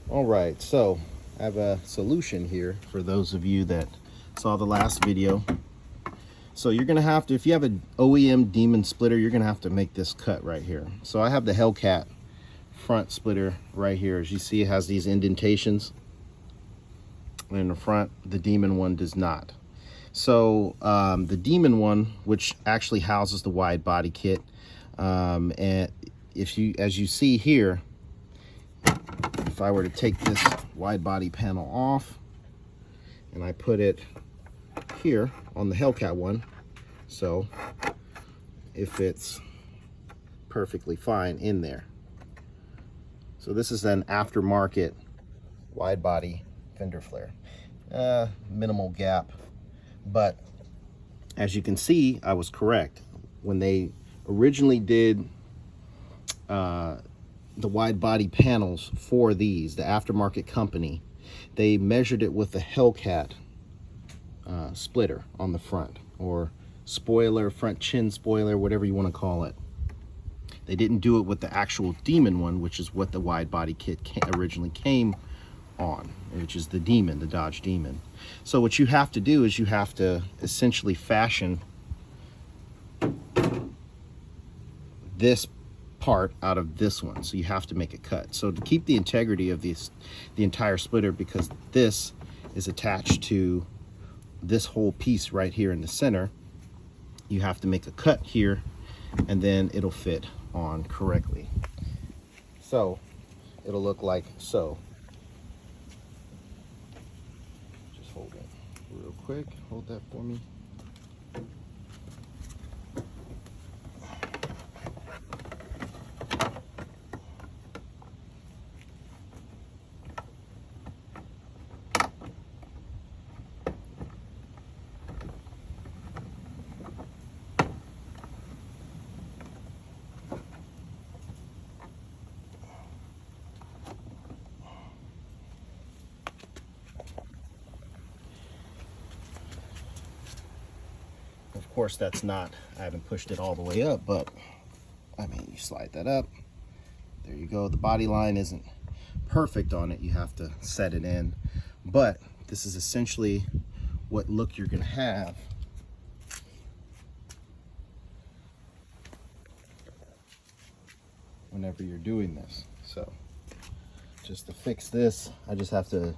All right, so I have a solution here for those of you that saw the last video. So you're gonna have to, if you have an OEM Demon splitter, you're gonna have to make this cut right here. So I have the Hellcat front splitter right here. As you see, it has these indentations in the front. The Demon one does not. So the Demon one, which actually houses the wide body kit, and if you, as you see here, if I were to take this wide body panel off and I put it here on the Hellcat one, so it fits perfectly fine in there. So this is an aftermarket wide body fender flare. Minimal gap, but as you can see, I was correct. When they originally did the wide body panels for these, the aftermarket company, they measured it with the Hellcat splitter on the front, or spoiler, front chin spoiler, whatever you want to call it. They didn't do it with the actual Demon one, which is what the wide body kit originally came on, which is the Demon, the Dodge Demon. So what you have to do is you have to essentially fashion this part out of this one. So you have to make a cut. So to keep the integrity of the entire splitter, because this is attached to this whole piece right here in the center, you have to make a cut here, and then it'll fit on correctly. So it'll look like so. Just hold it real quick. Hold that for me. Of course, that's not, I haven't pushed it all the way up, but I mean, you slide that up, there you go. The body line isn't perfect on it, you have to set it in, but this is essentially what look you're gonna have whenever you're doing this. So just to fix this, I just have to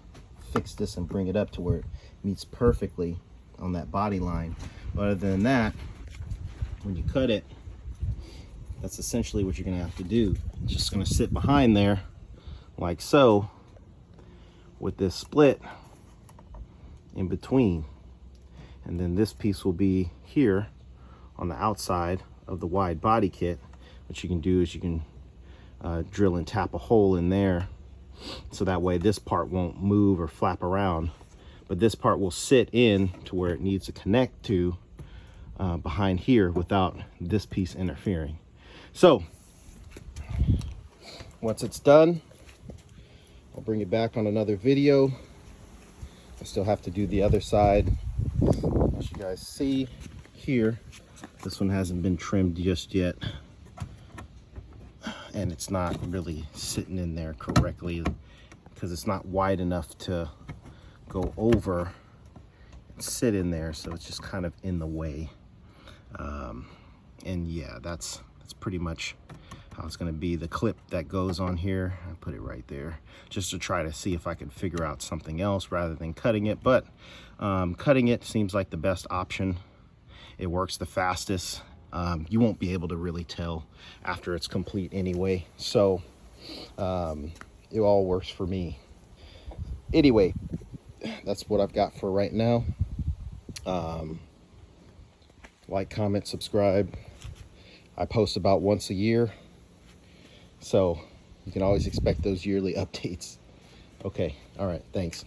fix this and bring it up to where it meets perfectly on that body line. But other than that, when you cut it, that's essentially what you're gonna have to do. It's just gonna sit behind there like so, with this split in between. And then this piece will be here on the outside of the wide body kit. What you can do is you can drill and tap a hole in there, so that way this part won't move or flap around, but this part will sit in to where it needs to connect to behind here without this piece interfering. So once it's done, I'll bring it back on another video. I still have to do the other side. As you guys see here, this one hasn't been trimmed just yet, and it's not really sitting in there correctly because it's not wide enough to go over and sit in there, so it's just kind of in the way. And yeah, that's pretty much how it's going to be. The clip that goes on here, I put it right there just to try to see if I can figure out something else rather than cutting it, but cutting it seems like the best option. It works the fastest. You won't be able to really tell after it's complete anyway, so it all works for me. Anyway, that's what I've got for right now. Like, comment, subscribe. I post about once a year, so you can always expect those yearly updates. Okay, all right, thanks.